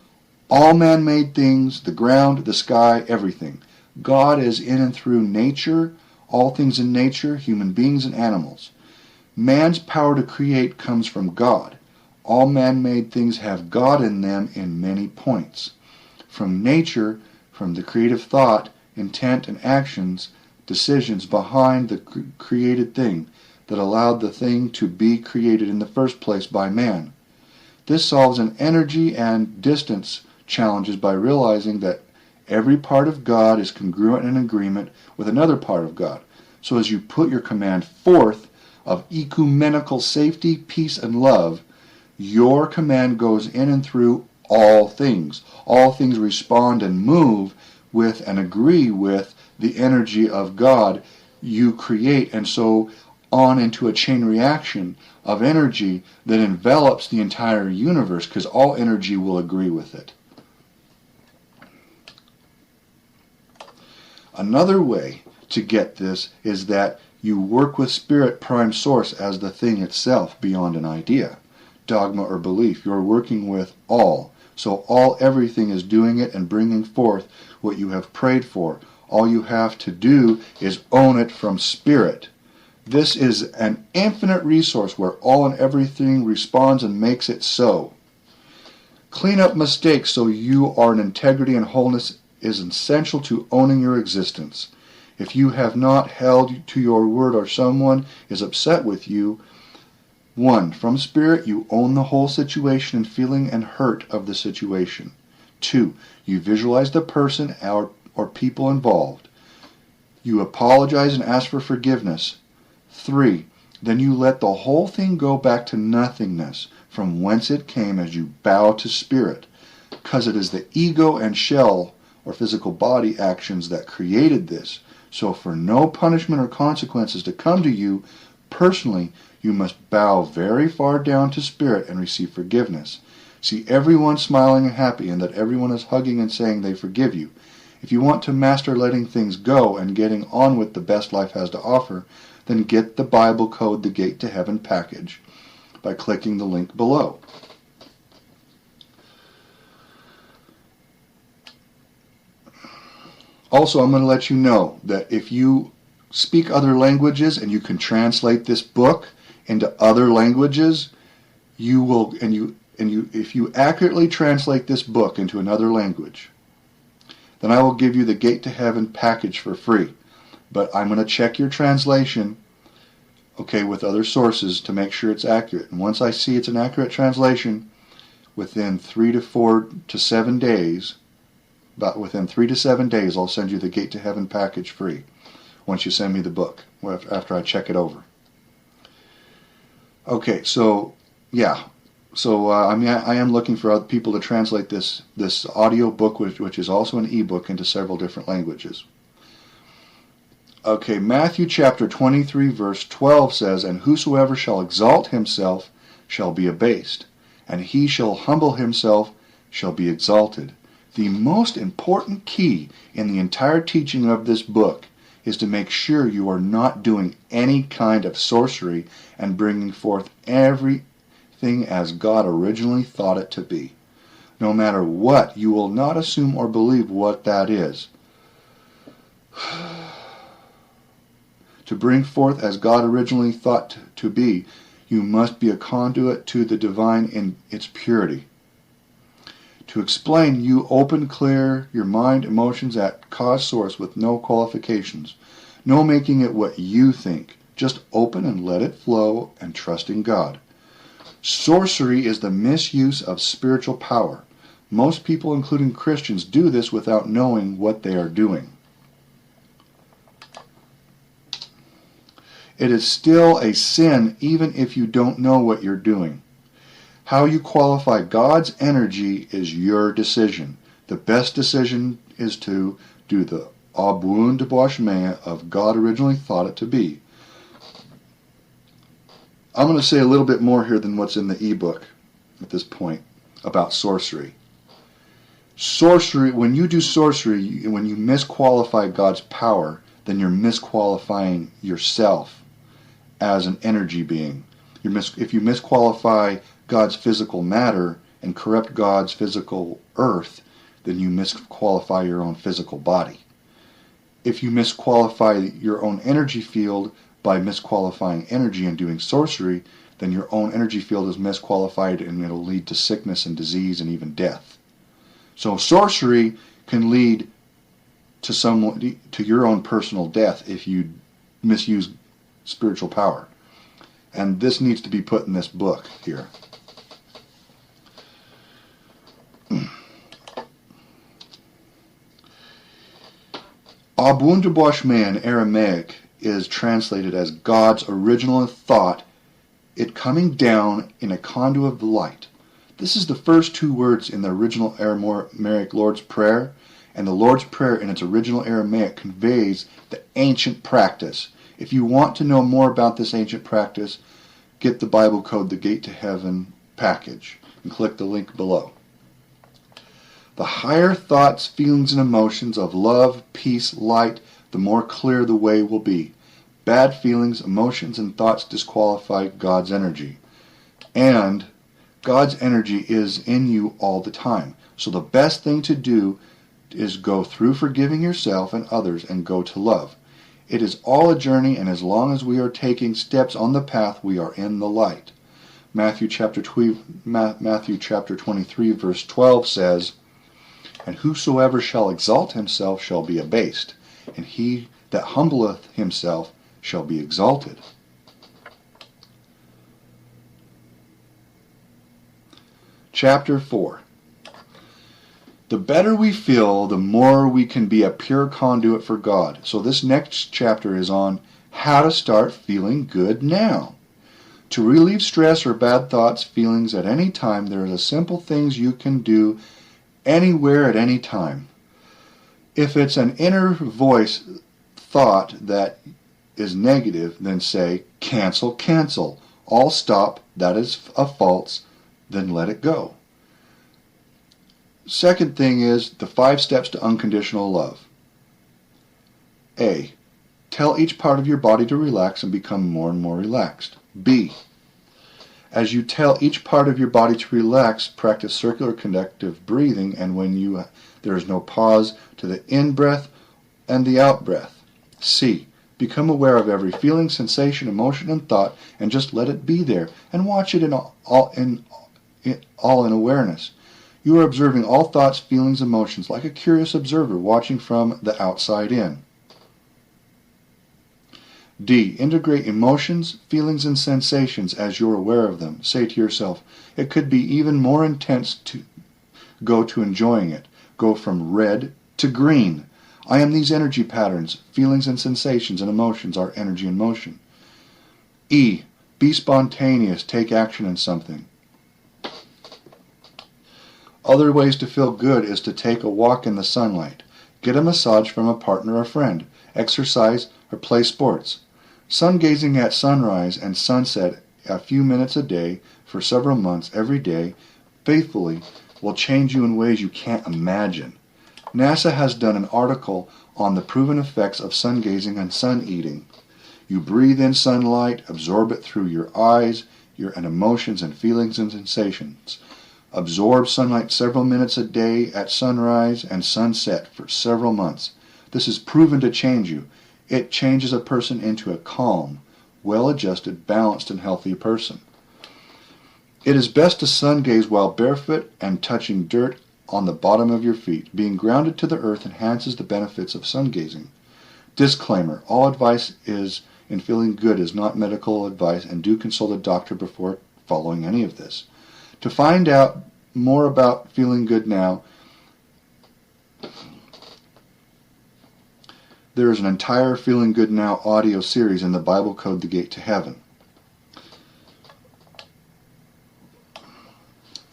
all man-made things, the ground, the sky, everything. God is in and through nature, all things in nature, human beings and animals. Man's power to create comes from God. All man-made things have God in them in many points. From nature, from the creative thought, intent, and actions, decisions behind the created thing that allowed the thing to be created in the first place by man. This solves an energy and distance challenges by realizing that every part of God is congruent and in agreement with another part of God. So as you put your command forth of ecumenical safety, peace, and love, your command goes in and through all things. All things respond and move with and agree with the energy of God you create, and so on into a chain reaction of energy that envelops the entire universe, because all energy will agree with it. Another way to get this is that you work with Spirit Prime Source as the thing itself beyond an idea, dogma, or belief. You're working with all. So everything is doing it and bringing forth what you have prayed for. All you have to do is own it from Spirit. This is an infinite resource where all and everything responds and makes it so. Clean up mistakes so you are in integrity and wholeness is essential to owning your existence. If you have not held to your word or someone is upset with you, 1. From Spirit, you own the whole situation and feeling and hurt of the situation. 2. You visualize the person or people involved. You apologize and ask for forgiveness. 3. Then you let the whole thing go back to nothingness, from whence it came, as you bow to Spirit, because it is the ego and shell or physical body actions that created this. So for no punishment or consequences to come to you personally, you must bow very far down to Spirit and receive forgiveness. See everyone smiling and happy, and that everyone is hugging and saying they forgive you. If you want to master letting things go and getting on with the best life has to offer, then get the Bible Code, the Gate to Heaven package by clicking the link below. Also, I'm going to let you know that if you speak other languages and you can translate this book into other languages, you will, if you accurately translate this book into another language, then I will give you the Gate to Heaven package for free. But I'm going to check your translation, okay, with other sources to make sure it's accurate. And once I see it's an accurate translation, within 3 to 4 to 7 days, about within 3 to 7 days, I'll send you the Gate to Heaven package free once you send me the book, after I check it over. Okay, so, yeah. So, I am looking for other people to translate this audio book, which is also an ebook, into several different languages. Okay, Matthew chapter 23, verse 12 says, "And whosoever shall exalt himself shall be abased, and he shall humble himself shall be exalted." The most important key in the entire teaching of this book is to make sure you are not doing any kind of sorcery and bringing forth everything as God originally thought it to be. No matter what, you will not assume or believe what that is. To bring forth as God originally thought to be, you must be a conduit to the divine in its purity. To explain, you clear your mind, emotions at cause source with no qualifications. No making it what you think. Just open and let it flow and trust in God. Sorcery is the misuse of spiritual power. Most people, including Christians, do this without knowing what they are doing. It is still a sin even if you don't know what you're doing. How you qualify God's energy is your decision. The best decision is to do the abun de boishmea of God originally thought it to be. I'm going to say a little bit more here than what's in the ebook at this point about sorcery. Sorcery, when you do sorcery, when you misqualify God's power, then you're misqualifying yourself as an energy being. If you misqualify God's physical matter and corrupt God's physical earth, then you misqualify your own physical body. If you misqualify your own energy field by misqualifying energy and doing sorcery, then your own energy field is misqualified and it'll lead to sickness and disease and even death. So sorcery can lead to your own personal death if you misuse spiritual power. And this needs to be put in this book here. Abun de boishmea in Aramaic is translated as God's original thought, it coming down in a conduit of light. This is the first two words in the original Aramaic Lord's Prayer, and the Lord's Prayer in its original Aramaic conveys the ancient practice. If you want to know more about this ancient practice, get the Bible Code, the Gate to Heaven package, and click the link below. The higher thoughts, feelings, and emotions of love, peace, light, the more clear the way will be. Bad feelings, emotions, and thoughts disqualify God's energy. And God's energy is in you all the time. So the best thing to do is go through forgiving yourself and others and go to love. It is all a journey, and as long as we are taking steps on the path, we are in the light. Matthew chapter 23, verse 12 says, "And whosoever shall exalt himself shall be abased, and he that humbleth himself shall be exalted." Chapter 4. The better we feel, the more we can be a pure conduit for God. So this next chapter is on how to start feeling good now. To relieve stress or bad thoughts, feelings at any time, there are the simple things you can do anywhere at any time. If it's an inner voice thought that is negative, then say, cancel, cancel. All stop, that is a false, then let it go. Second thing is the 5 steps to unconditional love. A. Tell each part of your body to relax and become more and more relaxed. B. As you tell each part of your body to relax, practice circular conductive breathing, and when there is no pause to the in-breath and the out-breath. C. Become aware of every feeling, sensation, emotion, and thought, and just let it be there, and watch it all in awareness. You are observing all thoughts, feelings, emotions, like a curious observer watching from the outside in. D. Integrate emotions, feelings, and sensations as you're aware of them. Say to yourself, it could be even more intense to go to enjoying it. Go from red to green. I am these energy patterns. Feelings and sensations and emotions are energy in motion. E. Be spontaneous. Take action in something. Other ways to feel good is to take a walk in the sunlight, get a massage from a partner or friend, exercise, or play sports. Sun gazing at sunrise and sunset a few minutes a day for several months every day faithfully will change you in ways you can't imagine. NASA has done an article on the proven effects of sun gazing and sun eating. You breathe in sunlight, absorb it through your eyes, and emotions and feelings and sensations. Absorb sunlight several minutes a day at sunrise and sunset for several months. This is proven to change you. It changes a person into a calm, well-adjusted, balanced, and healthy person. It is best to sun gaze while barefoot and touching dirt on the bottom of your feet. Being grounded to the earth enhances the benefits of sun gazing. Disclaimer: all advice in feeling good is not medical advice, and do consult a doctor before following any of this. To find out more about feeling good now, there is an entire Feeling Good Now audio series in the Bible Code, The Gate to Heaven.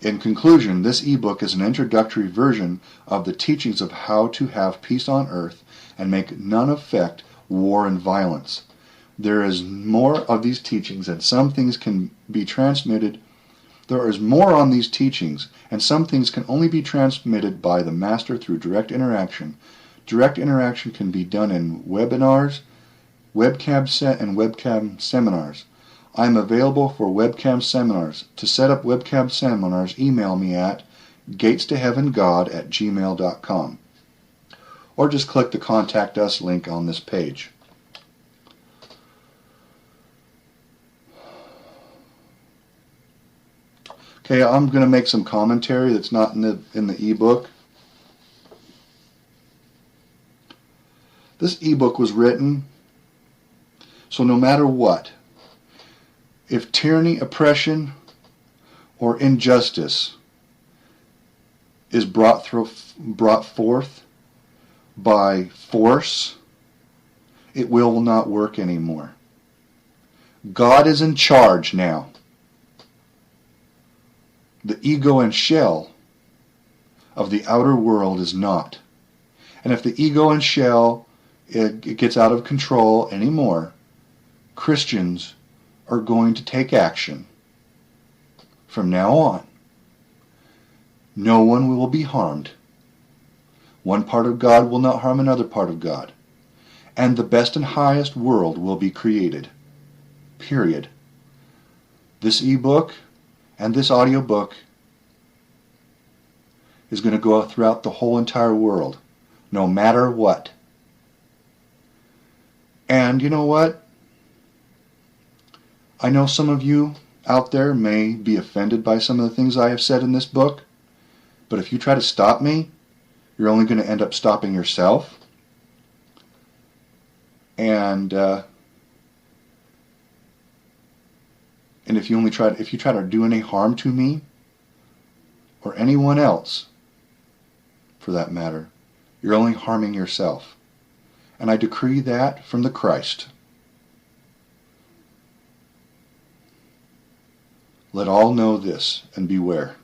In conclusion, this ebook is an introductory version of the teachings of how to have peace on earth and make none affect war and violence. There is more of these teachings, and some things can be transmitted. There is more on these teachings, and some things can only be transmitted by the Master through direct interaction. Direct interaction can be done in webinars, webcam seminars. I am available for webcam seminars. To set up webcam seminars, email me at gatetoheavengod@gmail.com, or just click the Contact Us link on this page. Okay, I'm going to make some commentary that's not in the ebook. This ebook was written so no matter what, if tyranny, oppression, or injustice is brought forth by force, it will not work anymore. God is in charge now. The ego and shell of the outer world is not. And if the ego and shell it gets out of control anymore, Christians are going to take action from now on. No one will be harmed. One part of God will not harm another part of God. And the best and highest world will be created. Period. This ebook and this audiobook is going to go throughout the whole entire world, no matter what. And you know what? I know some of you out there may be offended by some of the things I have said in this book, but if you try to stop me, you're only going to end up stopping yourself. And if you try to do any harm to me or anyone else, for that matter, you're only harming yourself. And I decree that from the Christ. Let all know this and beware.